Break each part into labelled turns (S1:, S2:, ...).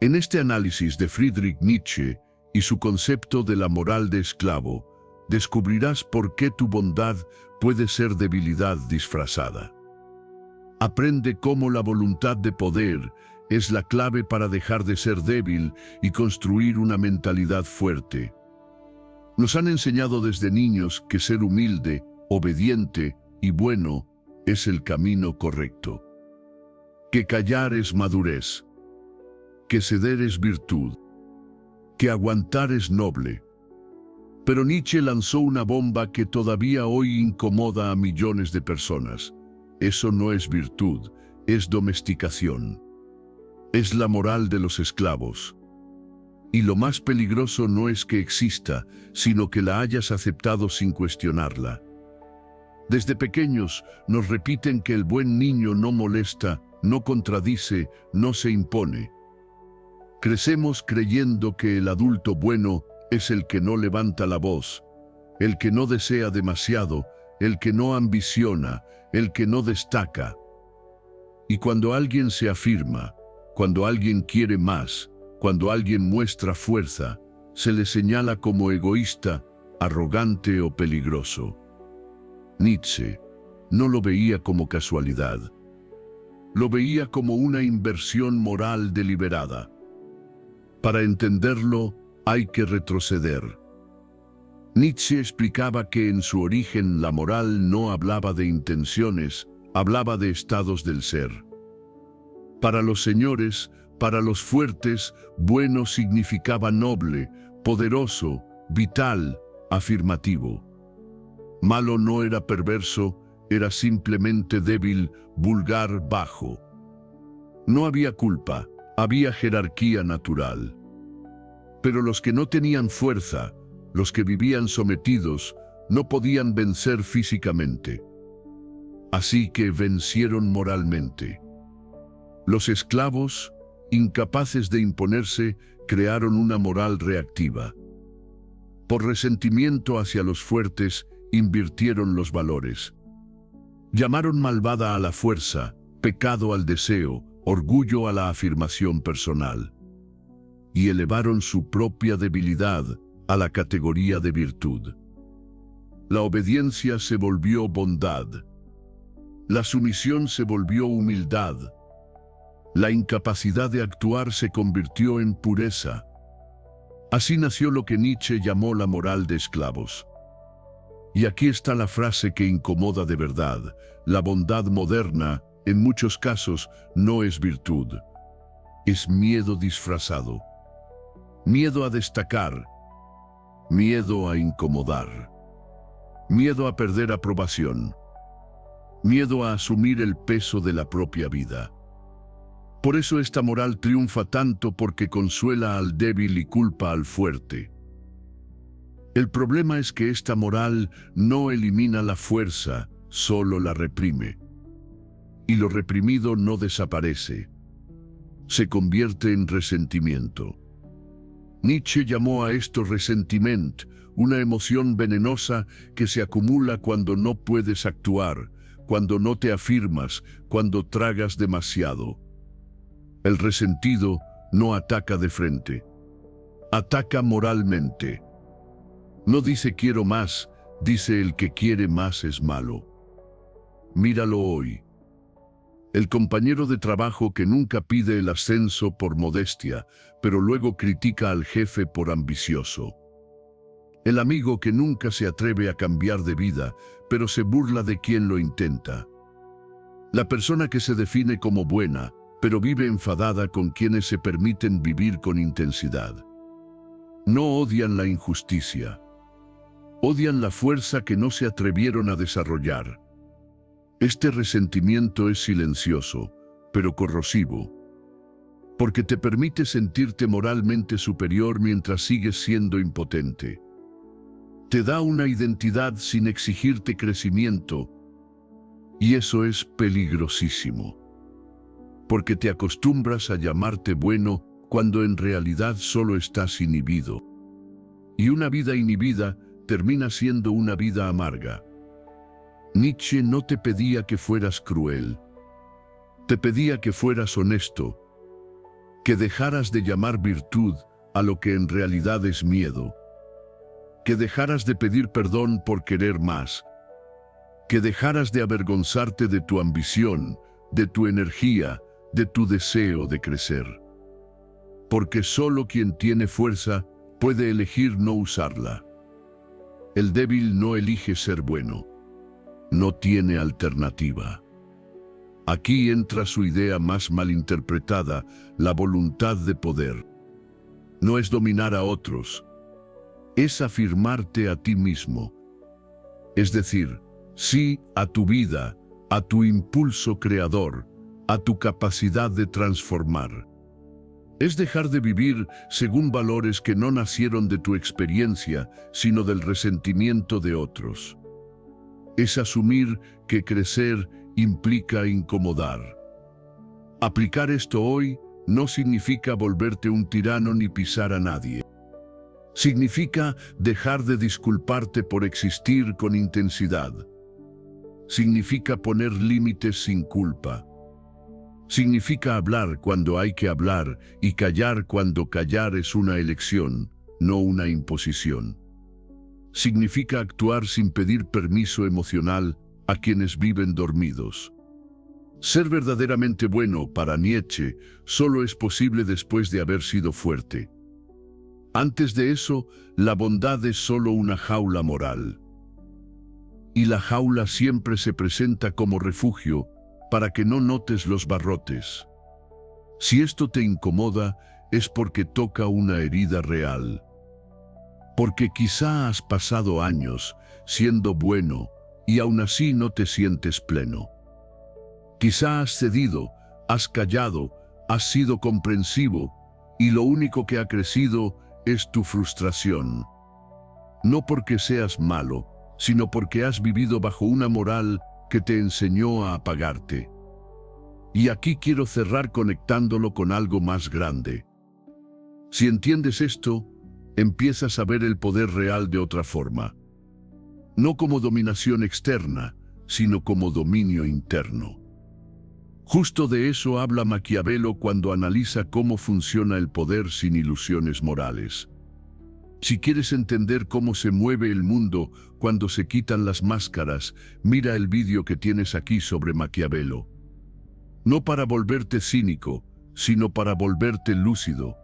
S1: En este análisis de Friedrich Nietzsche y su concepto de la moral de esclavo, descubrirás por qué tu bondad puede ser debilidad disfrazada. Aprende cómo la voluntad de poder es la clave para dejar de ser débil y construir una mentalidad fuerte. Nos han enseñado desde niños que ser humilde, obediente y bueno es el camino correcto. Que callar es madurez. Que ceder es virtud. Que aguantar es noble. Pero Nietzsche lanzó una bomba que todavía hoy incomoda a millones de personas. Eso no es virtud, es domesticación. Es la moral de los esclavos. Y lo más peligroso no es que exista, sino que la hayas aceptado sin cuestionarla. Desde pequeños nos repiten que el buen niño no molesta, no contradice, no se impone. Crecemos creyendo que el adulto bueno es el que no levanta la voz, el que no desea demasiado, el que no ambiciona, el que no destaca. Y cuando alguien se afirma, cuando alguien quiere más, cuando alguien muestra fuerza, se le señala como egoísta, arrogante o peligroso. Nietzsche no lo veía como casualidad. Lo veía como una inversión moral deliberada. Para entenderlo, hay que retroceder. Nietzsche explicaba que en su origen la moral no hablaba de intenciones, hablaba de estados del ser. Para los señores, para los fuertes, bueno significaba noble, poderoso, vital, afirmativo. Malo no era perverso, era simplemente débil, vulgar, bajo. No había culpa, había jerarquía natural. Pero los que no tenían fuerza, los que vivían sometidos, no podían vencer físicamente. Así que vencieron moralmente. Los esclavos, incapaces de imponerse, crearon una moral reactiva. Por resentimiento hacia los fuertes, invirtieron los valores. Llamaron malvada a la fuerza, pecado al deseo, orgullo a la afirmación personal. Y elevaron su propia debilidad a la categoría de virtud. La obediencia se volvió bondad. La sumisión se volvió humildad. La incapacidad de actuar se convirtió en pureza. Así nació lo que Nietzsche llamó la moral de esclavos. Y aquí está la frase que incomoda de verdad. La bondad moderna, en muchos casos, no es virtud. Es miedo disfrazado. Miedo a destacar. Miedo a incomodar. Miedo a perder aprobación. Miedo a asumir el peso de la propia vida. Por eso esta moral triunfa tanto, porque consuela al débil y culpa al fuerte. El problema es que esta moral no elimina la fuerza, solo la reprime. Y lo reprimido no desaparece. Se convierte en resentimiento. Nietzsche llamó a esto resentiment, una emoción venenosa que se acumula cuando no puedes actuar, cuando no te afirmas, cuando tragas demasiado. El resentido no ataca de frente. Ataca moralmente. No dice quiero más, dice el que quiere más es malo. Míralo hoy. El compañero de trabajo que nunca pide el ascenso por modestia, pero luego critica al jefe por ambicioso. El amigo que nunca se atreve a cambiar de vida, pero se burla de quien lo intenta. La persona que se define como buena, pero vive enfadada con quienes se permiten vivir con intensidad. No odian la injusticia. Odian la fuerza que no se atrevieron a desarrollar. Este resentimiento es silencioso, pero corrosivo, porque te permite sentirte moralmente superior mientras sigues siendo impotente. Te da una identidad sin exigirte crecimiento, y eso es peligrosísimo, porque te acostumbras a llamarte bueno cuando en realidad solo estás inhibido. Y una vida inhibida termina siendo una vida amarga. Nietzsche no te pedía que fueras cruel. Te pedía que fueras honesto. que dejaras de llamar virtud a lo que en realidad es miedo, que dejaras de pedir perdón por querer más, que dejaras de avergonzarte de tu ambición, de tu energía, de tu deseo de crecer. Porque solo quien tiene fuerza puede elegir no usarla. El débil no elige ser bueno, no tiene alternativa. Aquí entra su idea más malinterpretada, la voluntad de poder. No es dominar a otros, es afirmarte a ti mismo. Es decir, sí a tu vida, a tu impulso creador, a tu capacidad de transformar. Es dejar de vivir según valores que no nacieron de tu experiencia, sino del resentimiento de otros. Es asumir que crecer implica incomodar. Aplicar esto hoy no significa volverte un tirano ni pisar a nadie. Significa dejar de disculparte por existir con intensidad. Significa poner límites sin culpa. Significa hablar cuando hay que hablar y callar cuando callar es una elección, no una imposición. Significa actuar sin pedir permiso emocional a quienes viven dormidos. Ser verdaderamente bueno para Nietzsche solo es posible después de haber sido fuerte. Antes de eso, la bondad es solo una jaula moral. Y la jaula siempre se presenta como refugio para que no notes los barrotes. Si esto te incomoda, es porque toca una herida real. Porque quizá has pasado años siendo bueno y aún así no te sientes pleno. Quizá has cedido, has callado, has sido comprensivo y lo único que ha crecido es tu frustración. No porque seas malo, sino porque has vivido bajo una moral que te enseñó a apagarte. Y aquí quiero cerrar conectándolo con algo más grande. Si entiendes esto, empiezas a ver el poder real de otra forma. No como dominación externa, sino como dominio interno. Justo de eso habla Maquiavelo cuando analiza cómo funciona el poder sin ilusiones morales. Si quieres entender cómo se mueve el mundo cuando se quitan las máscaras, mira el vídeo que tienes aquí sobre Maquiavelo. No para volverte cínico, sino para volverte lúcido.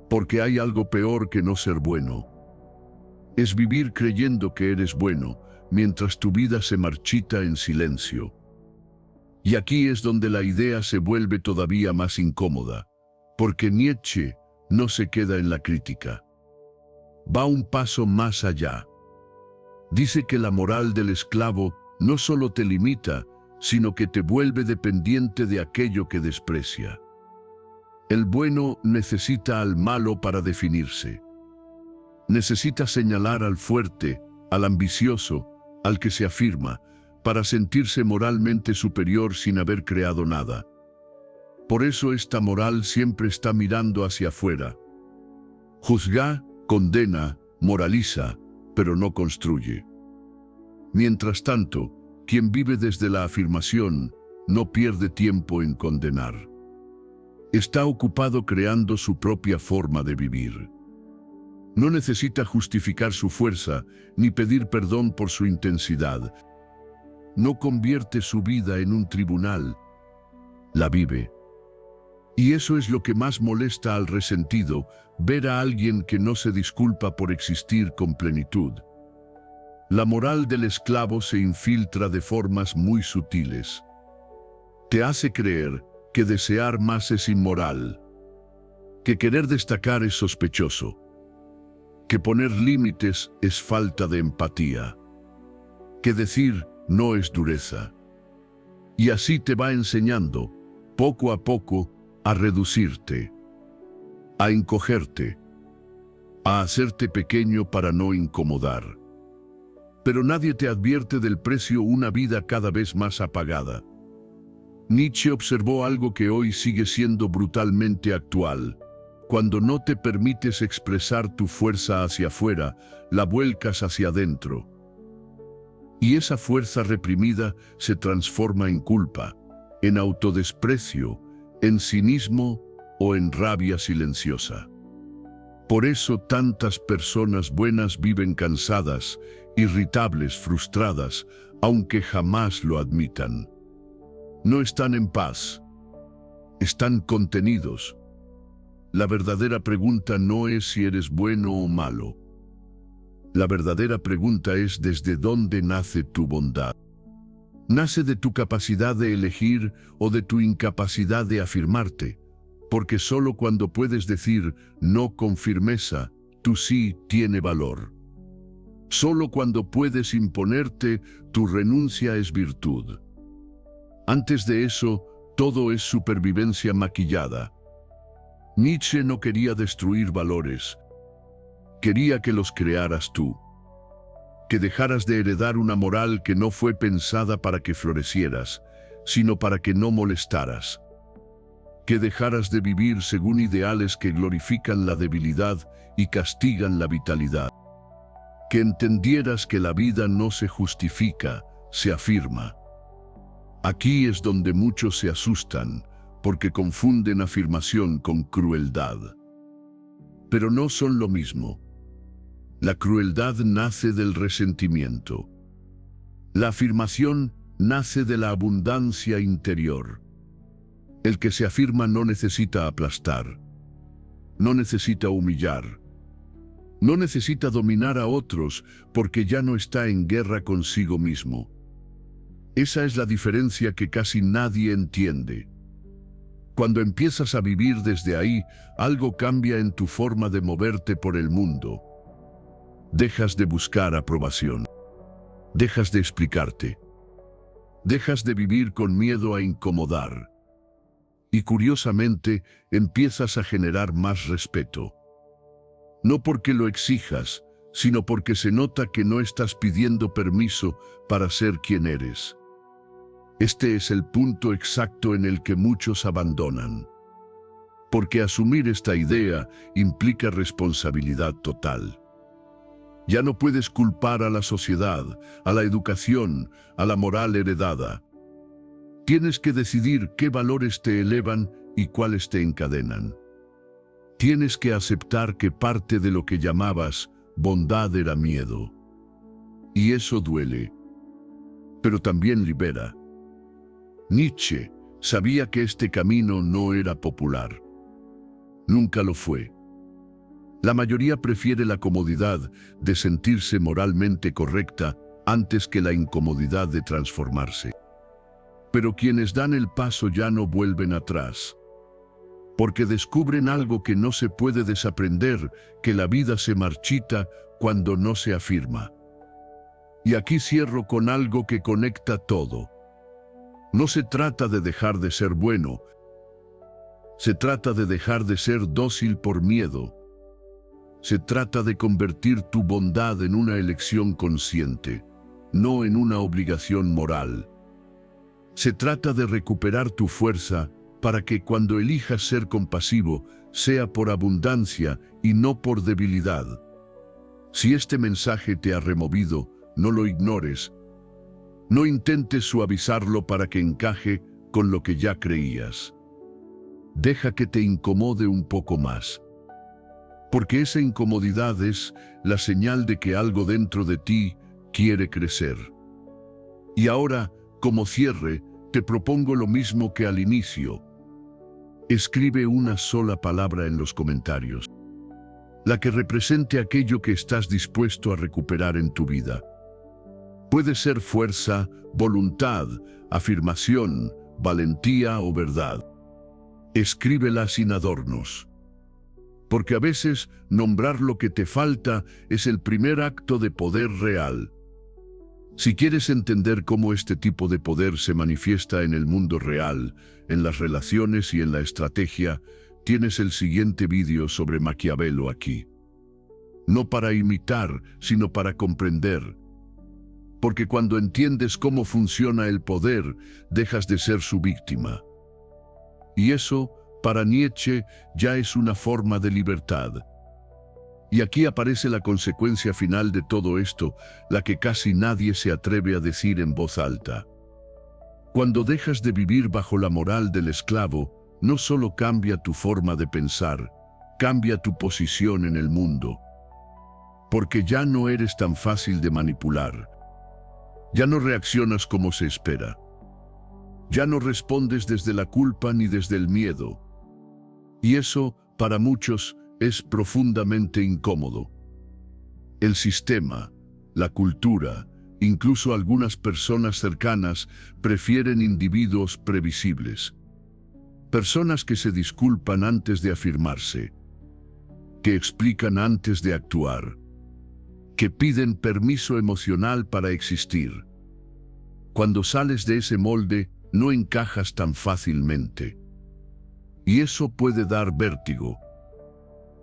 S1: Porque hay algo peor que no ser bueno. Es vivir creyendo que eres bueno, mientras tu vida se marchita en silencio. Y aquí es donde la idea se vuelve todavía más incómoda, porque Nietzsche no se queda en la crítica. Va un paso más allá. Dice que la moral del esclavo no solo te limita, sino que te vuelve dependiente de aquello que desprecia. El bueno necesita al malo para definirse. Necesita señalar al fuerte, al ambicioso, al que se afirma, para sentirse moralmente superior sin haber creado nada. Por eso esta moral siempre está mirando hacia afuera. Juzga, condena, moraliza, pero no construye. Mientras tanto, quien vive desde la afirmación no pierde tiempo en condenar. Está ocupado creando su propia forma de vivir. No necesita justificar su fuerza ni pedir perdón por su intensidad. No convierte su vida en un tribunal, la vive. Y eso es lo que más molesta al resentido, ver a alguien que no se disculpa por existir con plenitud. La moral del esclavo se infiltra de formas muy sutiles. Te hace creer que desear más es inmoral, que querer destacar es sospechoso, que poner límites es falta de empatía, que decir no es dureza. Y así te va enseñando, poco a poco, a reducirte, a encogerte, a hacerte pequeño para no incomodar. Pero nadie te advierte del precio de una vida cada vez más apagada. Nietzsche observó algo que hoy sigue siendo brutalmente actual. Cuando no te permites expresar tu fuerza hacia afuera, la vuelcas hacia adentro. Y esa fuerza reprimida se transforma en culpa, en autodesprecio, en cinismo o en rabia silenciosa. Por eso tantas personas buenas viven cansadas, irritables, frustradas, aunque jamás lo admitan. No están en paz, están contenidos. La verdadera pregunta no es si eres bueno o malo. La verdadera pregunta es ¿desde dónde nace tu bondad? ¿Nace de tu capacidad de elegir o de tu incapacidad de afirmarte? Porque solo cuando puedes decir no con firmeza, tu sí tiene valor. Solo cuando puedes imponerte, tu renuncia es virtud. Antes de eso, todo es supervivencia maquillada. Nietzsche no quería destruir valores. Quería que los crearas tú. Que dejaras de heredar una moral que no fue pensada para que florecieras, sino para que no molestaras. Que dejaras de vivir según ideales que glorifican la debilidad y castigan la vitalidad. Que entendieras que la vida no se justifica, se afirma. Aquí es donde muchos se asustan, porque confunden afirmación con crueldad. Pero no son lo mismo. La crueldad nace del resentimiento. La afirmación nace de la abundancia interior. El que se afirma no necesita aplastar, no necesita humillar, no necesita dominar a otros porque ya no está en guerra consigo mismo. Esa es la diferencia que casi nadie entiende. Cuando empiezas a vivir desde ahí, algo cambia en tu forma de moverte por el mundo. Dejas de buscar aprobación. Dejas de explicarte. Dejas de vivir con miedo a incomodar. Y curiosamente, empiezas a generar más respeto. No porque lo exijas, sino porque se nota que no estás pidiendo permiso para ser quien eres. Este es el punto exacto en el que muchos abandonan. Porque asumir esta idea implica responsabilidad total. Ya no puedes culpar a la sociedad, a la educación, a la moral heredada. Tienes que decidir qué valores te elevan y cuáles te encadenan. Tienes que aceptar que parte de lo que llamabas bondad era miedo. Y eso duele, pero también libera. Nietzsche sabía que este camino no era popular. Nunca lo fue. La mayoría prefiere la comodidad de sentirse moralmente correcta antes que la incomodidad de transformarse. Pero quienes dan el paso ya no vuelven atrás, porque descubren algo que no se puede desaprender, que la vida se marchita cuando no se afirma. Y aquí cierro con algo que conecta todo. No se trata de dejar de ser bueno, se trata de dejar de ser dócil por miedo. Se trata de convertir tu bondad en una elección consciente, no en una obligación moral. Se trata de recuperar tu fuerza para que cuando elijas ser compasivo, sea por abundancia y no por debilidad. Si este mensaje te ha removido, no lo ignores. No intentes suavizarlo para que encaje con lo que ya creías. Deja que te incomode un poco más. Porque esa incomodidad es la señal de que algo dentro de ti quiere crecer. Y ahora, como cierre, te propongo lo mismo que al inicio. Escribe una sola palabra en los comentarios, la que represente aquello que estás dispuesto a recuperar en tu vida. Puede ser fuerza, voluntad, afirmación, valentía o verdad. Escríbela sin adornos. Porque a veces nombrar lo que te falta es el primer acto de poder real. Si quieres entender cómo este tipo de poder se manifiesta en el mundo real, en las relaciones y en la estrategia, tienes el siguiente vídeo sobre Maquiavelo aquí. No para imitar, sino para comprender. Porque cuando entiendes cómo funciona el poder, dejas de ser su víctima. Y eso, para Nietzsche, ya es una forma de libertad. Y aquí aparece la consecuencia final de todo esto, la que casi nadie se atreve a decir en voz alta. Cuando dejas de vivir bajo la moral del esclavo, no solo cambia tu forma de pensar, cambia tu posición en el mundo. Porque ya no eres tan fácil de manipular. Ya no reaccionas como se espera. Ya no respondes desde la culpa ni desde el miedo. Y eso, para muchos, es profundamente incómodo. El sistema, la cultura, incluso algunas personas cercanas prefieren individuos previsibles. Personas que se disculpan antes de afirmarse, que explican antes de actuar, que piden permiso emocional para existir. Cuando sales de ese molde, no encajas tan fácilmente. Y eso puede dar vértigo.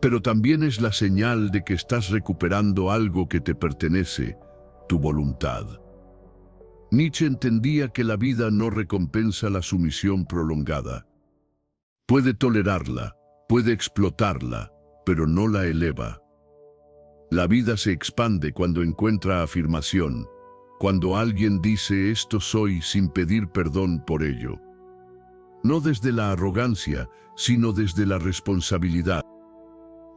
S1: Pero también es la señal de que estás recuperando algo que te pertenece, tu voluntad. Nietzsche entendía que la vida no recompensa la sumisión prolongada. Puede tolerarla, puede explotarla, pero no la eleva. La vida se expande cuando encuentra afirmación, cuando alguien dice esto soy sin pedir perdón por ello. No desde la arrogancia, sino desde la responsabilidad.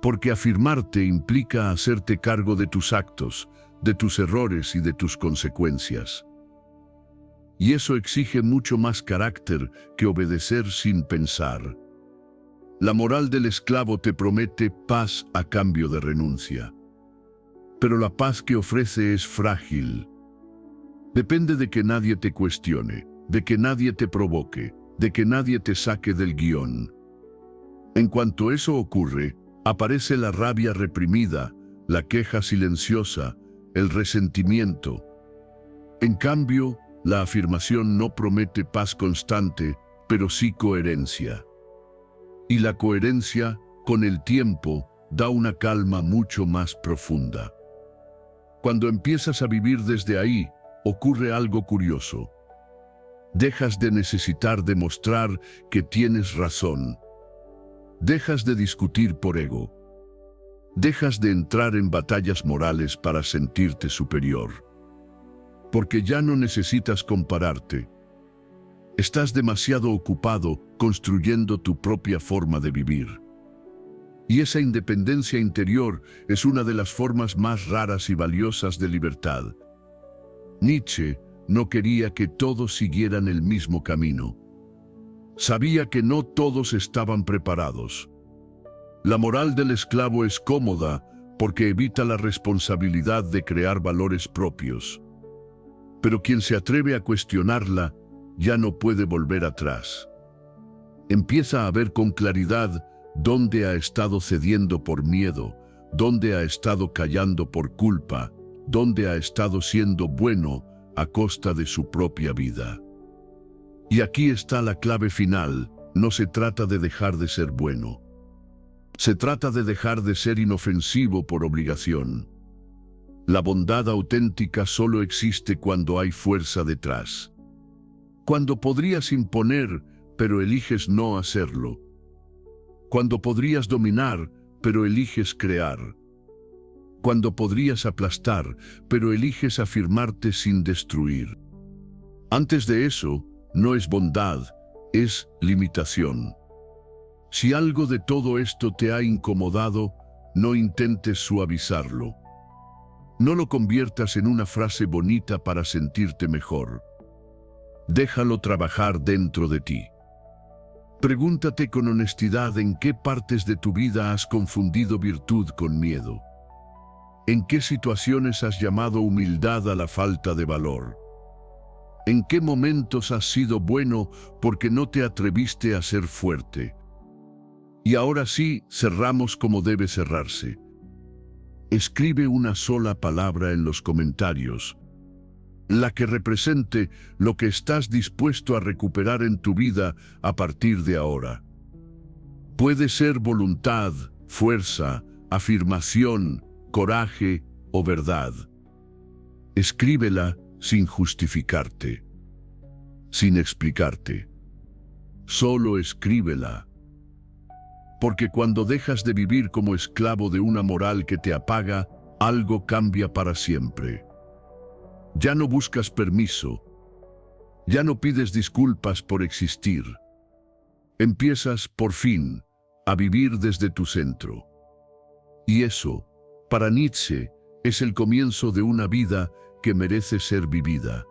S1: Porque afirmarte implica hacerte cargo de tus actos, de tus errores y de tus consecuencias. Y eso exige mucho más carácter que obedecer sin pensar. La moral del esclavo te promete paz a cambio de renuncia. Pero la paz que ofrece es frágil. Depende de que nadie te cuestione, de que nadie te provoque, de que nadie te saque del guión. En cuanto eso ocurre, aparece la rabia reprimida, la queja silenciosa, el resentimiento. En cambio, la afirmación no promete paz constante, pero sí coherencia. Y la coherencia, con el tiempo, da una calma mucho más profunda. Cuando empiezas a vivir desde ahí, ocurre algo curioso. Dejas de necesitar demostrar que tienes razón. Dejas de discutir por ego. Dejas de entrar en batallas morales para sentirte superior. Porque ya no necesitas compararte. Estás demasiado ocupado construyendo tu propia forma de vivir. Y esa independencia interior es una de las formas más raras y valiosas de libertad. Nietzsche no quería que todos siguieran el mismo camino. Sabía que no todos estaban preparados. La moral del esclavo es cómoda porque evita la responsabilidad de crear valores propios. Pero quien se atreve a cuestionarla ya no puede volver atrás. Empieza a ver con claridad dónde ha estado cediendo por miedo, dónde ha estado callando por culpa, dónde ha estado siendo bueno a costa de su propia vida. Y aquí está la clave final: no se trata de dejar de ser bueno. Se trata de dejar de ser inofensivo por obligación. La bondad auténtica solo existe cuando hay fuerza detrás. Cuando podrías imponer, pero eliges no hacerlo. Cuando podrías dominar, pero eliges crear. Cuando podrías aplastar, pero eliges afirmarte sin destruir. Antes de eso, no es bondad, es limitación. Si algo de todo esto te ha incomodado, no intentes suavizarlo. No lo conviertas en una frase bonita para sentirte mejor. Déjalo trabajar dentro de ti. Pregúntate con honestidad en qué partes de tu vida has confundido virtud con miedo. ¿En qué situaciones has llamado humildad a la falta de valor? ¿En qué momentos has sido bueno porque no te atreviste a ser fuerte? Y ahora sí, cerramos como debe cerrarse. Escribe una sola palabra en los comentarios, la que represente lo que estás dispuesto a recuperar en tu vida a partir de ahora. Puede ser voluntad, fuerza, afirmación, coraje o verdad. Escríbela sin justificarte, sin explicarte. Solo escríbela. Porque cuando dejas de vivir como esclavo de una moral que te apaga, algo cambia para siempre. Ya no buscas permiso. Ya no pides disculpas por existir. Empiezas, por fin, a vivir desde tu centro. Y eso, para Nietzsche, es el comienzo de una vida que merece ser vivida.